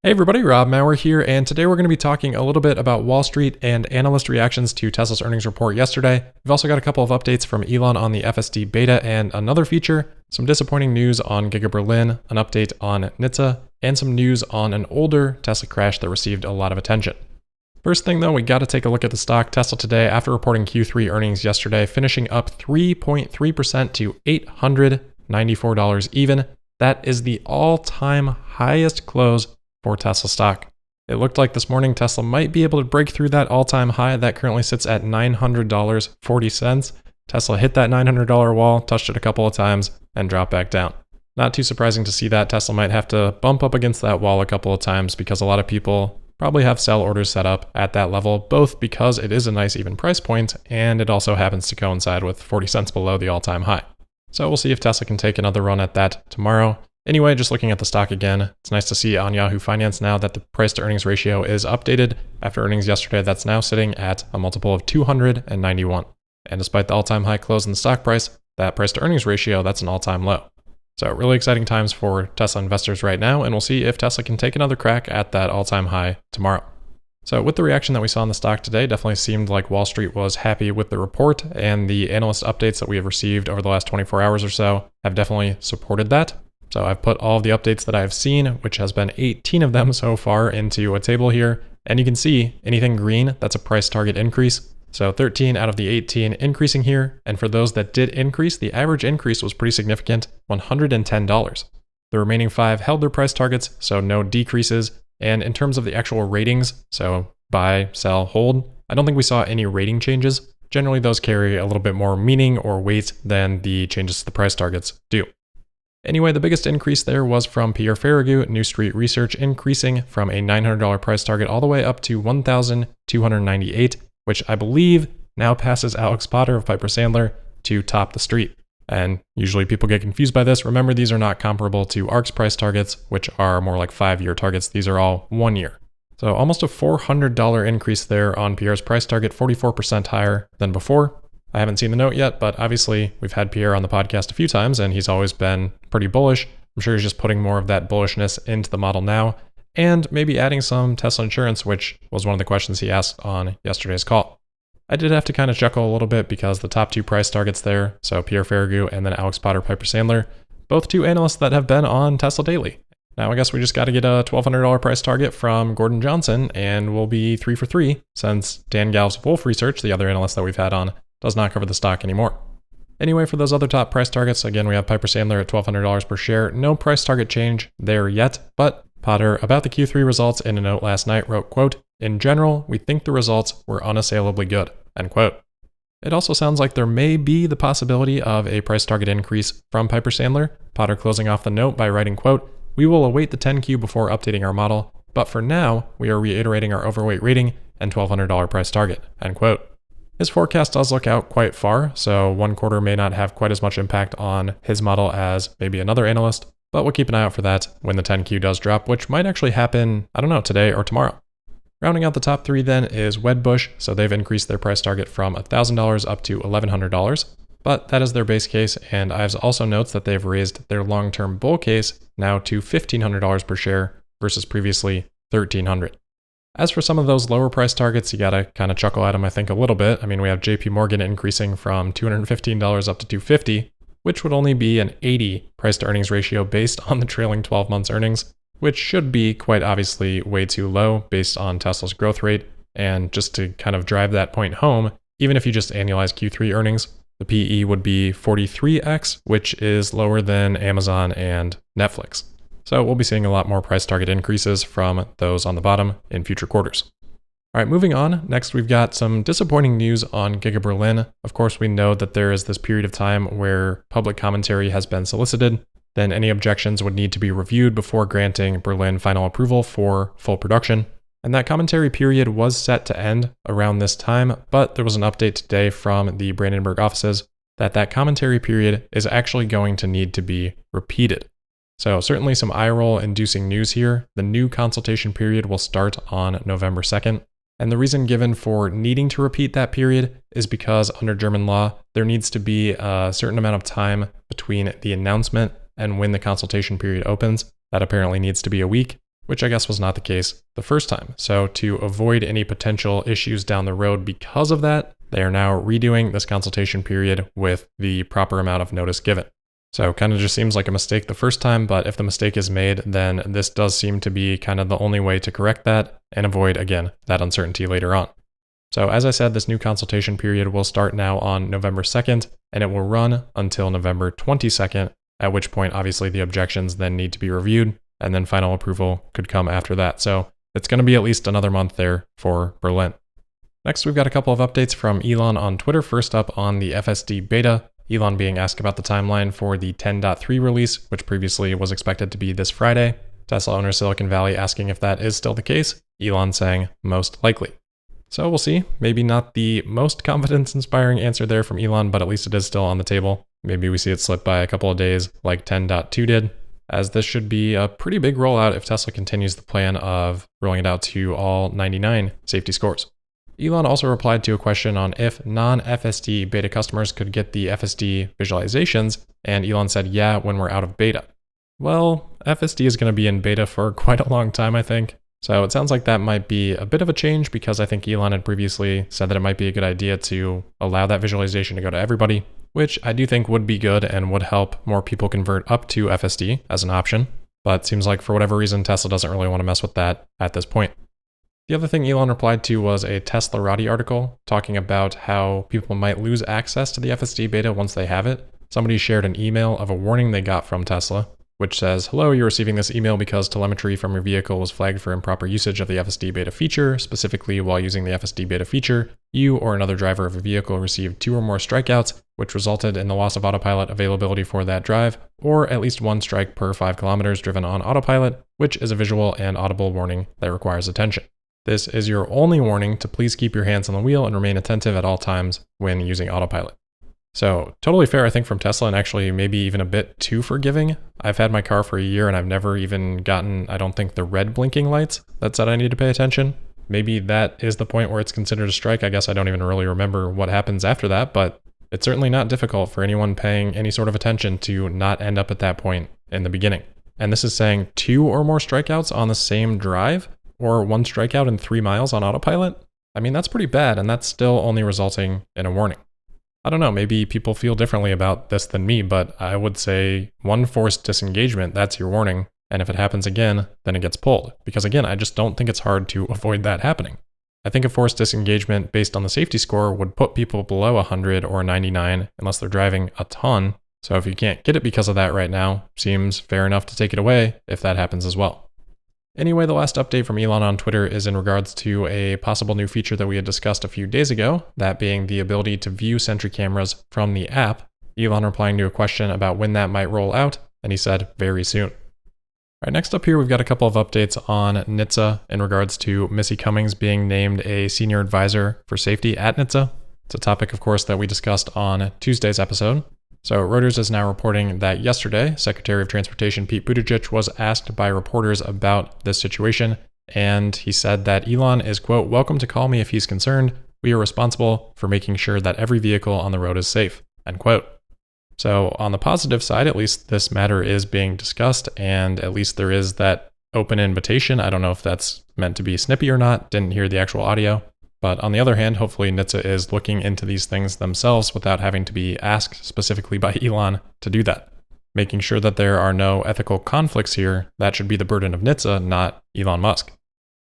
Hey everybody, Rob Maurer here, and today we're going to be talking a little bit about Wall Street and analyst reactions to Tesla's earnings report yesterday. We've also got a couple of updates from Elon on the FSD Beta and another feature, some disappointing news on Giga Berlin, an update on NHTSA, and some news on an older Tesla crash that received a lot of attention. First thing though, we got to take a look at the stock. Tesla today, after reporting Q3 earnings yesterday, finishing up 3.3% to $894 even. That is the all-time highest close for Tesla stock. It looked like this morning Tesla might be able to break through that all-time high that currently sits at $900.40. Tesla hit that $900 wall, touched it a couple of times, and dropped back down. Not too surprising to see that. Tesla might have to bump up against that wall a couple of times because a lot of people probably have sell orders set up at that level, both because it is a nice even price point and it also happens to coincide with 40 cents below the all-time high. So we'll see if Tesla can take another run at that tomorrow. Anyway, just looking at the stock again, it's nice to see on Yahoo Finance now that the price to earnings ratio is updated. After earnings yesterday, that's now sitting at a multiple of 291. And despite the all-time high close in the stock price, that price to earnings ratio, that's an all-time low. So really exciting times for Tesla investors right now, and we'll see if Tesla can take another crack at that all-time high tomorrow. So with the reaction that we saw in the stock today, definitely seemed like Wall Street was happy with the report, and the analyst updates that we have received over the last 24 hours or so have definitely supported that. So I've put all of the updates that I've seen, which has been 18 of them so far, into a table here. And you can see anything green, that's a price target increase. So 13 out of the 18 increasing here. And for those that did increase, the average increase was pretty significant, $110. The remaining 5 held their price targets, so no decreases. And in terms of the actual ratings, so buy, sell, hold, I don't think we saw any rating changes. Generally, those carry a little bit more meaning or weight than the changes to the price targets do. Anyway, the biggest increase there was from Pierre Ferragu, New Street Research, increasing from a $900 price target all the way up to $1,298, which I believe now passes Alex Potter of Piper Sandler to top the street. And usually people get confused by this. Remember, these are not comparable to ARK's price targets, which are more like 5-year targets. These are all 1 year. So almost a $400 increase there on Pierre's price target, 44% higher than before. I haven't seen the note yet, but obviously we've had Pierre on the podcast a few times and he's always been pretty bullish. I'm sure he's just putting more of that bullishness into the model now and maybe adding some Tesla insurance, which was one of the questions he asked on yesterday's call. I did have to kind of chuckle a little bit because the top 2 price targets there, so Pierre Ferragu and then Alex Potter, Piper Sandler, both 2 analysts that have been on Tesla Daily. Now I guess we just got to get a $1,200 price target from Gordon Johnson and we'll be 3 for 3 since Dan Galv's Wolf Research, the other analyst that we've had on, does not cover the stock anymore. Anyway, for those other top price targets, again, we have Piper Sandler at $1,200 per share. No price target change there yet, but Potter, about the Q3 results in a note last night, wrote, quote, "In general, we think the results were unassailably good," end quote. It also sounds like there may be the possibility of a price target increase from Piper Sandler. Potter closing off the note by writing, quote, "We will await the 10Q before updating our model, but for now, we are reiterating our overweight rating and $1,200 price target," end quote. His forecast does look out quite far, so 1 quarter may not have quite as much impact on his model as maybe another analyst, but we'll keep an eye out for that when the 10Q does drop, which might actually happen, I don't know, today or tomorrow. Rounding out the top 3 then is Wedbush, so they've increased their price target from $1,000 up to $1,100, but that is their base case, and Ives also notes that they've raised their long-term bull case now to $1,500 per share versus previously $1,300. As for some of those lower price targets, you gotta kind of chuckle at them, I think, a little bit. I mean, we have JP Morgan increasing from $215 up to $250, which would only be an 80 price to earnings ratio based on the trailing 12 months earnings, which should be quite obviously way too low based on Tesla's growth rate. And just to kind of drive that point home, even if you just annualize Q3 earnings, the PE would be 43x, which is lower than Amazon and Netflix. So we'll be seeing a lot more price target increases from those on the bottom in future quarters. All right, moving on. Next, we've got some disappointing news on Giga Berlin. Of course, we know that there is this period of time where public commentary has been solicited. Then any objections would need to be reviewed before granting Berlin final approval for full production. And that commentary period was set to end around this time, but there was an update today from the Brandenburg offices that commentary period is actually going to need to be repeated. So certainly some eye roll inducing news here. The new consultation period will start on November 2nd. And the reason given for needing to repeat that period is because under German law, there needs to be a certain amount of time between the announcement and when the consultation period opens. That apparently needs to be a week. which I guess was not the case the first time. So to avoid any potential issues down the road because of that, they are now redoing this consultation period with the proper amount of notice given. So kind of just seems like a mistake the first time, but if the mistake is made, then this does seem to be kind of the only way to correct that and avoid, again, that uncertainty later on. So as I said, this new consultation period will start now on November 2nd, and it will run until November 22nd, at which point, obviously, the objections then need to be reviewed, and then final approval could come after that. So it's going to be at least another month there for Berlin. Next, we've got a couple of updates from Elon on Twitter. First up on the FSD Beta, Elon being asked about the timeline for the 10.3 release, which previously was expected to be this Friday. Tesla owner Silicon Valley asking if that is still the case. Elon saying most likely. So we'll see. Maybe not the most confidence-inspiring answer there from Elon, but at least it is still on the table. Maybe we see it slip by a couple of days like 10.2 did, as this should be a pretty big rollout if Tesla continues the plan of rolling it out to all 99 safety scores. Elon also replied to a question on if non-FSD beta customers could get the FSD visualizations, and Elon said, yeah, when we're out of beta. Well, FSD is going to be in beta for quite a long time, I think. So it sounds like that might be a bit of a change because I think Elon had previously said that it might be a good idea to allow that visualization to go to everybody, which I do think would be good and would help more people convert up to FSD as an option. But it seems like for whatever reason, Tesla doesn't really want to mess with that at this point. The other thing Elon replied to was a Teslarati article talking about how people might lose access to the FSD beta once they have it. Somebody shared an email of a warning they got from Tesla, which says, hello, you're receiving this email because telemetry from your vehicle was flagged for improper usage of the FSD beta feature. Specifically, while using the FSD beta feature, you or another driver of a vehicle received 2 or more strikeouts, which resulted in the loss of autopilot availability for that drive, or at least 1 strike per 5 kilometers driven on autopilot, which is a visual and audible warning that requires attention. This is your only warning to please keep your hands on the wheel and remain attentive at all times when using autopilot. So totally fair, I think, from Tesla, and actually maybe even a bit too forgiving. I've had my car for a year and I've never even gotten, I don't think, the red blinking lights that said I need to pay attention. Maybe that is the point where it's considered a strike. I guess I don't even really remember what happens after that, but it's certainly not difficult for anyone paying any sort of attention to not end up at that point in the beginning. And this is saying 2 or more strikeouts on the same drive, or 1 strikeout in 3 miles on autopilot. I mean, that's pretty bad, and that's still only resulting in a warning. I don't know, maybe people feel differently about this than me, but I would say 1 forced disengagement, that's your warning. And if it happens again, then it gets pulled. Because again, I just don't think it's hard to avoid that happening. I think a forced disengagement based on the safety score would put people below 100 or 99 unless they're driving a ton. So if you can't get it because of that right now, seems fair enough to take it away if that happens as well. Anyway, the last update from Elon on Twitter is in regards to a possible new feature that we had discussed a few days ago, that being the ability to view Sentry cameras from the app. Elon replying to a question about when that might roll out, and he said, very soon. All right, next up here, we've got a couple of updates on NHTSA in regards to Missy Cummings being named a senior advisor for safety at NHTSA. It's a topic, of course, that we discussed on Tuesday's episode. So Reuters is now reporting that yesterday, Secretary of Transportation Pete Buttigieg was asked by reporters about this situation, and he said that Elon is, quote, welcome to call me if he's concerned. We are responsible for making sure that every vehicle on the road is safe, end quote. So on the positive side, at least this matter is being discussed, and at least there is that open invitation. I don't know if that's meant to be snippy or not, didn't hear the actual audio. But on the other hand, hopefully NHTSA is looking into these things themselves without having to be asked specifically by Elon to do that. Making sure that there are no ethical conflicts here, that should be the burden of NHTSA, not Elon Musk.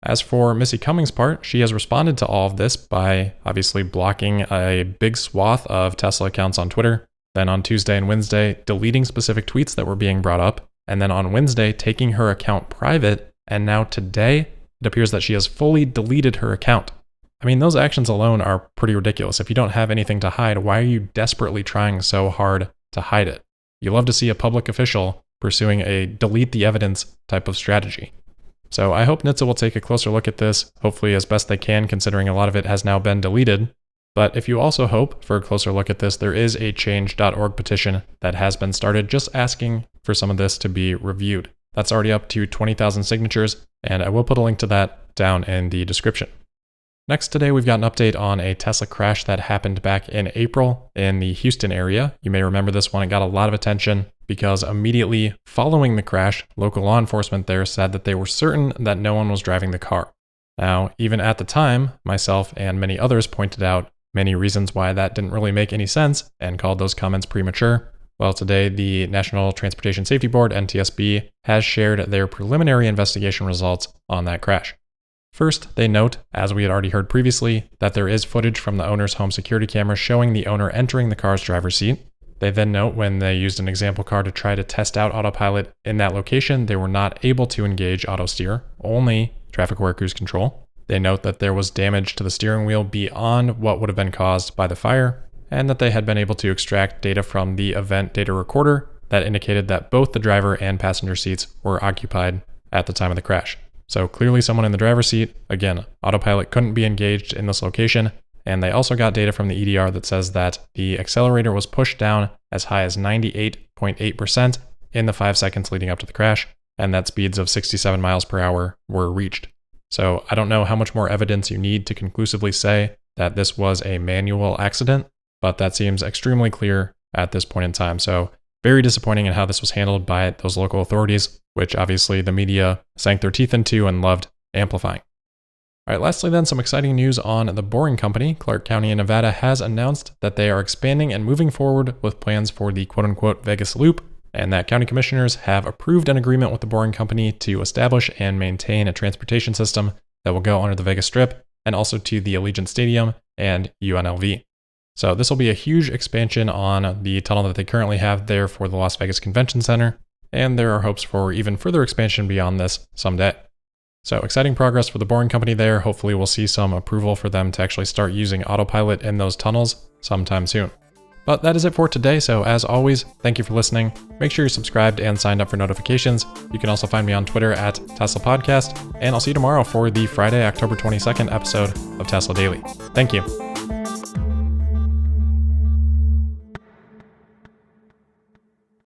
As for Missy Cummings' part, she has responded to all of this by obviously blocking a big swath of Tesla accounts on Twitter, then on Tuesday and Wednesday, deleting specific tweets that were being brought up, and then on Wednesday, taking her account private, and now today, it appears that she has fully deleted her account. I mean, those actions alone are pretty ridiculous. If you don't have anything to hide, why are you desperately trying so hard to hide it? You love to see a public official pursuing a delete the evidence type of strategy. So I hope NHTSA will take a closer look at this, hopefully as best they can, considering a lot of it has now been deleted. But if you also hope for a closer look at this, there is a change.org petition that has been started just asking for some of this to be reviewed. That's already up to 20,000 signatures, and I will put a link to that down in the description. Next today, we've got an update on a Tesla crash that happened back in April in the Houston area. You may remember this one, it got a lot of attention. because immediately following the crash, local law enforcement there said that they were certain that no one was driving the car. Now, even at the time, myself and many others pointed out many reasons why that didn't really make any sense and called those comments premature. Well, today, the National Transportation Safety Board, NTSB, has shared their preliminary investigation results on that crash. First, they note, as we had already heard previously, that there is footage from the owner's home security camera showing the owner entering the car's driver's seat. They then note when they used an example car to try to test out autopilot in that location, they were not able to engage auto steer, only traffic-aware cruise control. They note that there was damage to the steering wheel beyond what would have been caused by the fire, and that they had been able to extract data from the event data recorder that indicated that both the driver and passenger seats were occupied at the time of the crash. So clearly someone in the driver's seat. Again, autopilot couldn't be engaged in this location, and they also got data from the EDR that says that the accelerator was pushed down as high as 98.8% in the 5 seconds leading up to the crash, and that speeds of 67 miles per hour were reached. So I don't know how much more evidence you need to conclusively say that this was a manual accident, but that seems extremely clear at this point in time. So very disappointing in how this was handled by those local authorities, which obviously the media sank their teeth into and loved amplifying. All right, lastly then, some exciting news on the Boring Company. Clark County in Nevada has announced that they are expanding and moving forward with plans for the quote-unquote Vegas Loop, and that county commissioners have approved an agreement with the Boring Company to establish and maintain a transportation system that will go under the Vegas Strip and also to the Allegiant Stadium and UNLV. So this will be a huge expansion on the tunnel that they currently have there for the Las Vegas Convention Center, and there are hopes for even further expansion beyond this someday. So exciting progress for the Boring Company there. Hopefully we'll see some approval for them to actually start using autopilot in those tunnels sometime soon. But that is it for today, so as always, thank you for listening. Make sure you're subscribed and signed up for notifications. You can also find me on Twitter at Tesla Podcast, and I'll see you tomorrow for the Friday, October 22nd episode of Tesla Daily. Thank you.